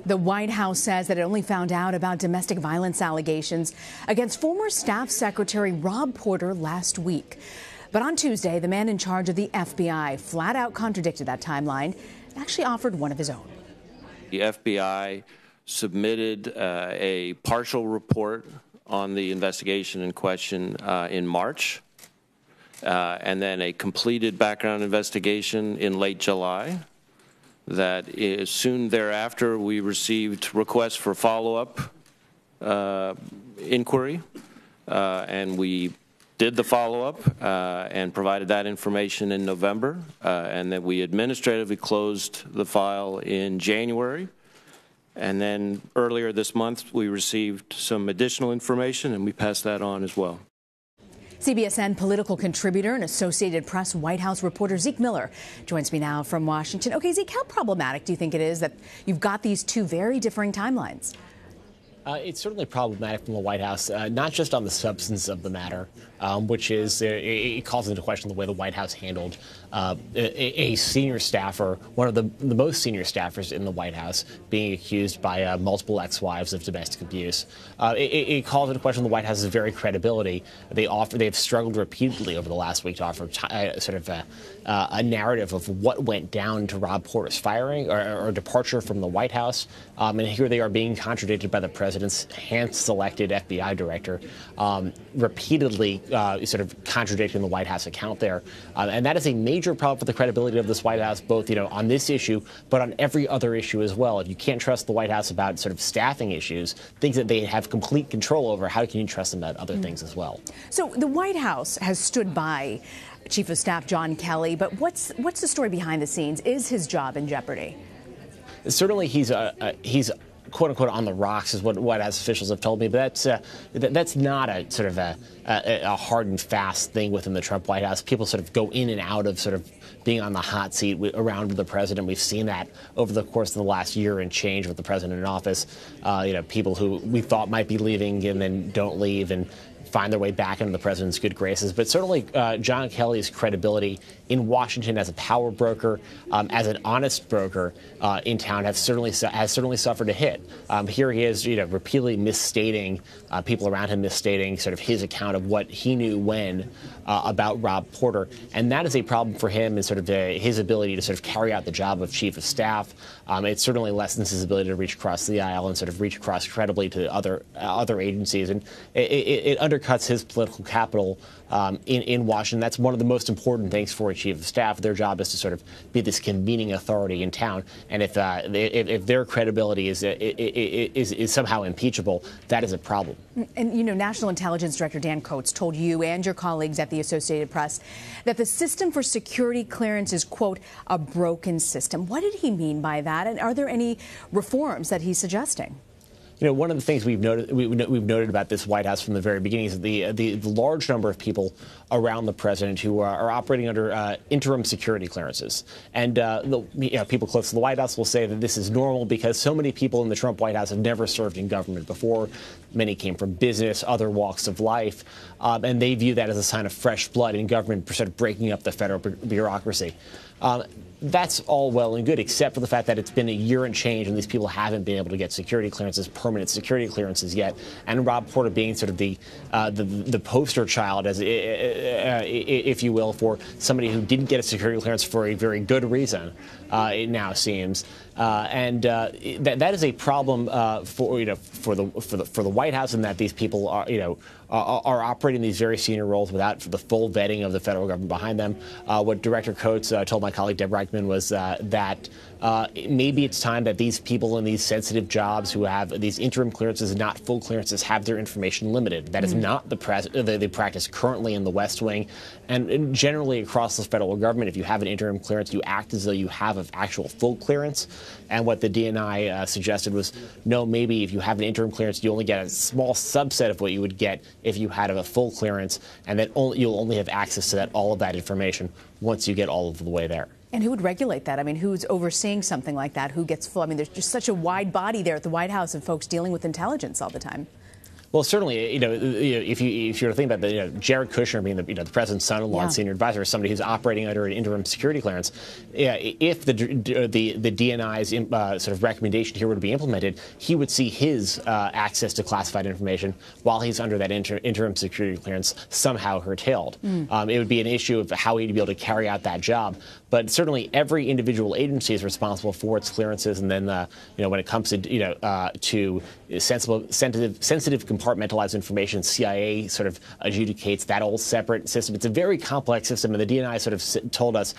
The White House says that it only found out about domestic violence allegations against former Staff Secretary Rob Porter last week. But on Tuesday, the man in charge of the FBI flat out contradicted that timeline and actually offered one of his own. The FBI submitted a partial report on the investigation in question in March, and then a completed background investigation in late July. That is, soon thereafter, we received requests for follow-up inquiry, and we did the follow-up and provided that information in November, and then we administratively closed the file in January. And then earlier this month, we received some additional information, and we passed that on as well. CBSN political contributor and Associated Press White House reporter Zeke Miller joins me now from Washington. Okay, Zeke, how problematic do you think it is that you've got these two very differing timelines? It's certainly problematic from the White House, not just on the substance of the matter, which is it calls into question the way the White House handled a senior staffer, one of the most senior staffers in the White House, being accused by multiple ex-wives of domestic abuse. It calls into question the White House's very credibility. They've struggled repeatedly over the last week to offer sort of a narrative of what went down to Rob Porter's firing or departure from the White House, and here they are being contradicted by the president's hand-selected FBI director, repeatedly sort of contradicting the White House account there. And that is a major problem for the credibility of this White House, both, on this issue, but on every other issue as well. If you can't trust the White House about sort of staffing issues, things that they have complete control over, how can you trust them about other things as well? So the White House has stood by Chief of Staff John Kelly, but what's the story behind the scenes? Is his job in jeopardy? Certainly he's quote unquote on the rocks is what White House officials have told me, but that's not a sort of a hard and fast thing within the Trump White House. People sort of go in and out of sort of being on the hot seat around the president. We've seen that over the course of the last year and change with the president in office. People who we thought might be leaving and then don't leave and find their way back into the president's good graces. But certainly John Kelly's credibility in Washington as a power broker, as an honest broker in town has certainly suffered a hit. Here he is, repeatedly misstating, people around him misstating sort of his account of what he knew when about Rob Porter. And that is a problem for him and sort of his ability to sort of carry out the job of chief of staff. It certainly lessens his ability to reach across the aisle and sort of reach across credibly to other agencies. And it undercuts his political capital in Washington. That's one of the most important things for a chief of staff. Their job is to sort of be this convening authority in town. And if their credibility is somehow impeachable, that is a problem. And, National Intelligence Director Dan Coats told you and your colleagues at the Associated Press that the system for security clearance is, quote, a broken system. What did he mean by that? And are there any reforms that he's suggesting? One of the things we've noted about this White House from the very beginning is the large number of people around the president who are operating under interim security clearances. And people close to the White House will say that this is normal because so many people in the Trump White House have never served in government before. Many came from business, other walks of life, and they view that as a sign of fresh blood in government, sort of breaking up the federal bureaucracy. That's all well and good, except for the fact that it's been a year and change, and these people haven't been able to get security clearances, permanent security clearances yet. And Rob Porter being sort of the poster child, as if you will, for somebody who didn't get a security clearance for a very good reason, it now seems. That is a problem for the White House, in that these people are operating these very senior roles without the full vetting of the federal government behind them. What Director Coats told my colleague Deb Reichman was that maybe it's time that these people in these sensitive jobs who have these interim clearances and not full clearances have their information limited. That is not the practice currently in the West Wing, and generally across the federal government. If you have an interim clearance, you act as though you have an actual full clearance. And what the DNI suggested was, no, maybe if you have an interim clearance, you only get a small subset of what you would get if you had a full clearance, and that you'll only have access to all of that information once you get all of the way there. And who would regulate that? I mean, who's overseeing something like that? Who gets full? I mean, there's just such a wide body there at the White House of folks dealing with intelligence all the time. Well, certainly, if you were to think about the, Jared Kushner being the president's son-in-law and senior advisor, is somebody who's operating under an interim security clearance. If the DNI's sort of recommendation here were to be implemented, he would see his access to classified information while he's under that interim security clearance somehow curtailed. It would be an issue of how he'd be able to carry out that job. But certainly, every individual agency is responsible for its clearances, and then when it comes to sensitive compartmentalized information, CIA sort of adjudicates that whole separate system. It's a very complex system, and the DNI sort of told us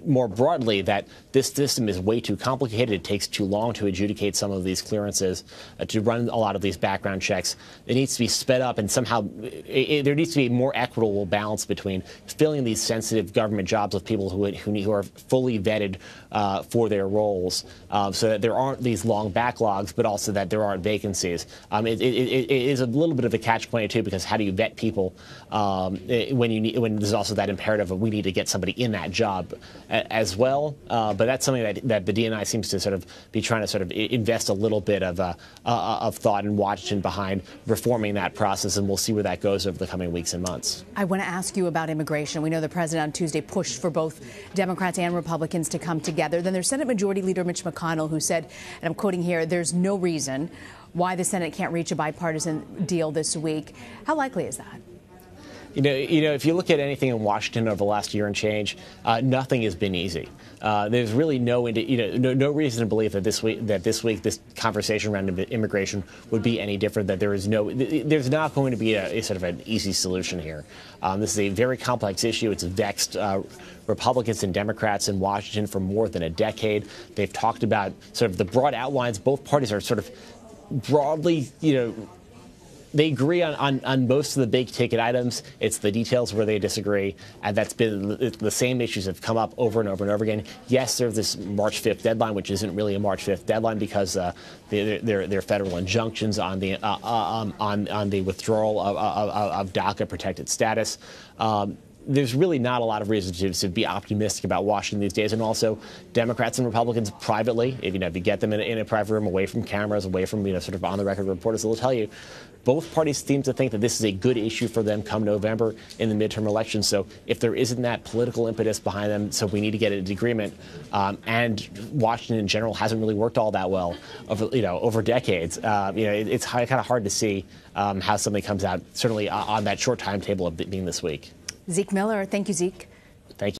more broadly that this system is way too complicated. It takes too long to adjudicate some of these clearances, to run a lot of these background checks. It needs to be sped up, and somehow there needs to be a more equitable balance between filling these sensitive government jobs with people who are fully vetted for their roles, so that there aren't these long backlogs, but also that there aren't vacancies. It is a little bit of a catch-22, because how do you vet people when there's also that imperative of we need to get somebody in that job as well. But that's something that the DNI seems to sort of be trying to sort of invest a little bit of thought in Washington behind reforming that process, and we'll see where that goes over the coming weeks and months. I want to ask you about immigration. We know the president on Tuesday pushed for both Democrats and Republicans to come together. Then there's Senate Majority Leader Mitch McConnell, who said, and I'm quoting here, "There's no reason why the Senate can't reach a bipartisan deal this week." How likely is that? If you look at anything in Washington over the last year and change, nothing has been easy. There's really no reason to believe that this week this conversation around immigration would be any different. That there's not going to be a sort of an easy solution here. This is a very complex issue. It's vexed Republicans and Democrats in Washington for more than a decade. They've talked about sort of the broad outlines. Both parties are sort of broadly, they agree on most of the big ticket items. It's the details where they disagree, and that's been the same issues have come up over and over and over again. Yes, there's this March 5th deadline, which isn't really a March 5th deadline because there are federal injunctions on the withdrawal of DACA protected status. There's really not a lot of reason to be optimistic about Washington these days. And also, Democrats and Republicans privately, if you get them in a private room, away from cameras, away from sort of on-the-record reporters, they'll tell you both parties seem to think that this is a good issue for them come November in the midterm elections. So if there isn't that political impetus behind them, so we need to get an agreement. And Washington in general hasn't really worked all that well over decades. It's kind of hard to see how something comes out, certainly on that short timetable of being this week. Zeke Miller. Thank you, Zeke.